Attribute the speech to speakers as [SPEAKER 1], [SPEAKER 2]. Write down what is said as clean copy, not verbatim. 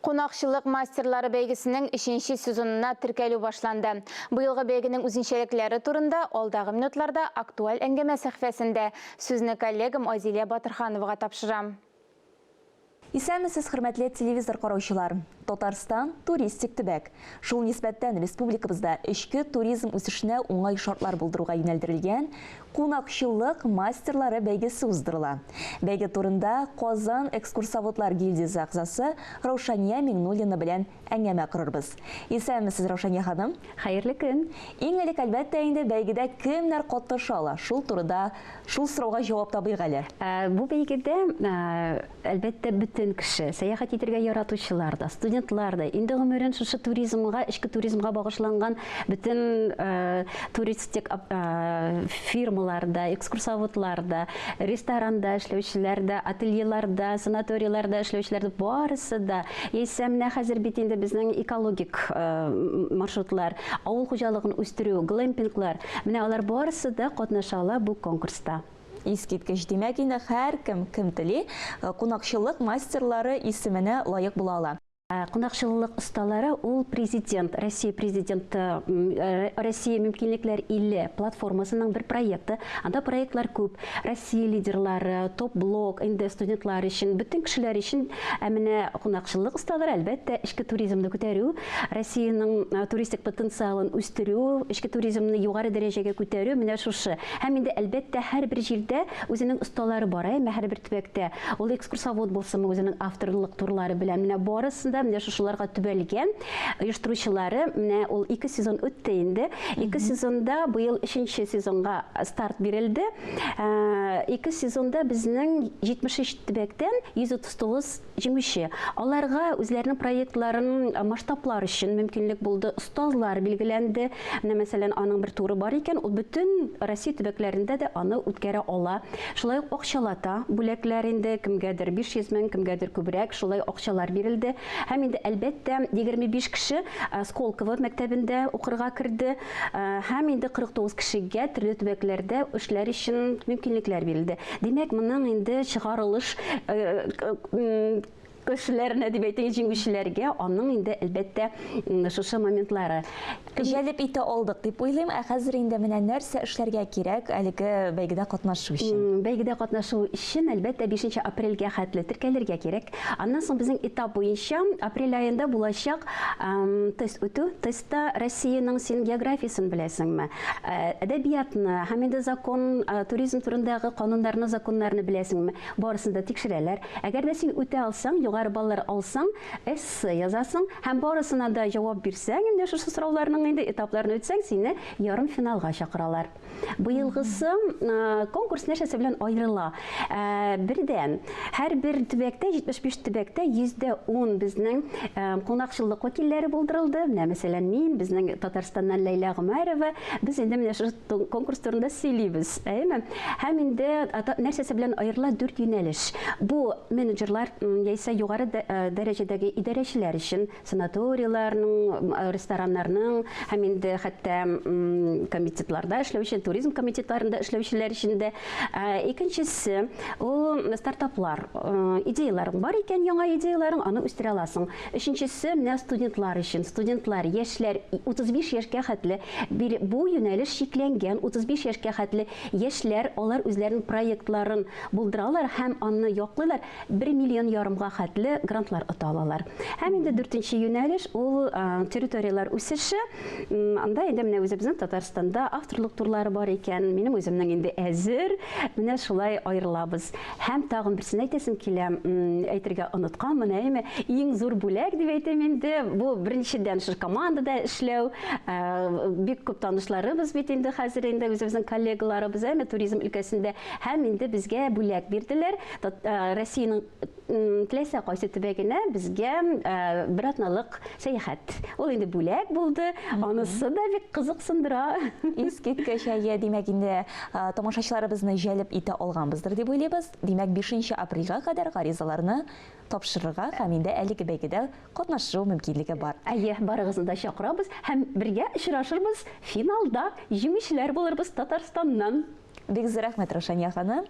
[SPEAKER 1] Qonaqçılıq mastерлары бәйгесінің 3-ші сезонына тіркелу башланды. Быйылғы бәйгенің үзенчәлекләре турында алдағы минутларда актуаль әңгәмә сәхифәсендә сүзне коллегам Азилия Батырхановага тапшырам.
[SPEAKER 2] Исәнмесез, хөрмәтле телевизор караучылар. Татарстан туристик төбәк. Шул нисбәттән республикабызда эчке туризм үсешенә уңай шартлар булдыруга юнәлдерелгән Кунакчылык мастерлары бәйгесе уздырыла. Бәйге турында Казан экскурсоводлар гильдиясе әгъзасы Раушания Миңнуллина белән әңгәмә корырбыз. Исәнмесез, Раушания ханым?
[SPEAKER 3] Хәерле көн.
[SPEAKER 2] Иң элек әлбәттә инде бәйгедә кемнәр катнаша ала? Шул турыда, шул сорауга җавап табыйк әле.
[SPEAKER 3] Бу бәйгедә әлбәттә бөтен кеше, сәяхәт итәргә яратучылар да, студентлар да, инде гомерен шушы туризмга, эчке туризмга багышланган бөтен туристик фирмаларда, экскурсоводларда, ресторанда эшләүчеләрдә, ательеларда, санаторийларда эшләүчеләрдә барысы да, яисә менә хәзер бит инде безнең экологик маршрутлар, авыл хуҗалыгын үстерү, глэмпинглар, менә алар барысы да катнаша ала бу конкурста.
[SPEAKER 2] Искиткеч, демәк инде һәркем кем тели кунакчылык мастерлары исеменә лаек була ала.
[SPEAKER 3] Кунакчылык осталары ул президент, Россия президенты, Россия мөмкинлекләр иле платформасының бер проекты. Анда проектлар күп. Россия лидерлары, топ-блок, инде студентлар өчен, бөтен кешеләр өчен менә кунакчылык осталары әлбәттә эчке туризмны күтәрү, Россиянең туристик потенциалын үстерү, эчке туризмны югары дәрәҗәгә күтәрү менә шушы. Һәм инде әлбәттә һәрбер җирдә үзенең осталары бар, һәрбер төбәктә. Ул экскурсовод булсымы үзенең авторлык турлары белән менә барысында менә шушыларга төбәлгән оештыручылары менә ул 2 сезон үтте инде. 2 сезонда быел 3-нче сезонга старт бирелде. 2 сезонда безнең 73 төбәктән 139 җиңүче. Аларга үзләренең проектларын масштаблар өчен мөмкинлек булды. Остазлар билгеләнде. Менә мәсәлән, аның бер туры бар икән, ул бөтен Россия төбәкләрендә дә аны үткәрә ала. Шулай ук акчалата бүләкләр инде кемгәдер 500 мең, кемгәдер күбрәк, шулай акчалар бирелде. Һәм инде әлбәттә 25 кеше Сколково мәктәбендә укырга керде. Һәм инде 49 кешегә төрле төбәкләрдә эшләр өчен мөмкинлекләр бирелде. Димәк, моның инде чыгарылыш кешеләрне дип әйтәйин, җиңүчеләргә аның инде әлбәттә шушы моментлары
[SPEAKER 2] Җәлеп итә алдык дип уйлыйм. Хәзер инде менә нәрсә эшләргә кирәк әлеге бәйгедә катнашу өчен?
[SPEAKER 3] Бәйгедә катнашу өчен әлбәттә 5 апрельгә хәтле теркәлергә кирәк. Аннан соң безнең этап буенча апрель аенда булачак тест үтү. Тестта Россиянең син географиясын беләсеңме? Әдәбиятны, һәм инде закон, туризм турындагы кануннарны, законнарны беләсеңме? Барысын да тикшерәләр. Әгәр дә син үтә алсаң, югары баллар алсаң, эссе язасың, һәм барысына да җавап бирсәң, инде шушы сорауларның инде этапларын үтсәң, сине ярым финалга чакыралар. Быелгысы конкурс нәрсәсе белән аерыла. Бердән, һәрбер төбәктә, 75 төбәктә 10% безнең кунакчылык вәкилләре булдырылды. Мәсәлән, мин, безнең Татарстаннан Ләйлә Гомәрова, без инде менә шу конкурс турында сөйлибез. Һәм инде нәрсәсе белән аерыла 4 юнәлеш. Бу менеджерлар яисә югары дәрәҗәдәге идарәчеләр өчен, санаторийларның, рестораннарның, һәм инде хәтта комитетларда эшләүче, туризм комитетларында эшләүчеләр өчен дә. Икенчесе, ул стартаплар, идеяларың бар икән, яңа идеяларың, аны үстерә аласың. Өченчесе, менә студентлар өчен, студентлар, яшьләр 35 яшькә хәтле бу юнәлеш шикләнгән, 35 яшькә хәтле яшьләр, алар үзләренең проектларын булдыралар һәм аны яклыйлар, 1,5 миллион хәтле грантлар ота алалар. Һәм инде 4-нче юнәлеш ул территориялар үсеше. Анда инде менә үзебезнең Татарстанда авторлык турлары бар икән, минем үземнең инде әзер, менә шулай аерылабыз. Һәм тагын берсен әйтәсем килә, әйтергә оныткан, менә иң зур бүләк дип әйтәм инде, бу беренчедән шушы командада эшләү, бик күп танышларыбыз бит инде хәзер инде үзебезнең коллегаларыбыз туризм өлкәсендә, һәм инде безгә бүләк бирделәр. Россиянең теләсә кайсы төбәгенә безгә бер атналык сәяхәт. Ул инде бүләк булды, анысы да бик кызыксындыра.
[SPEAKER 2] Искиткеч, димәк инде тамашачыларыбызны җәлеп итә алганбыздыр дип уйлыйбыз. Димәк 5 апрельгә кадәр гаризаларны тапшырырга һәм инде әлеге бәйгедә катнашу мөмкинлеге бар.
[SPEAKER 3] Барыгызны да чакырабыз һәм бергә очрашырбыз. Финалда җиңүчеләр булырбыз Татарстаннан.
[SPEAKER 2] Бик зур рәхмәт, Раушания ханым.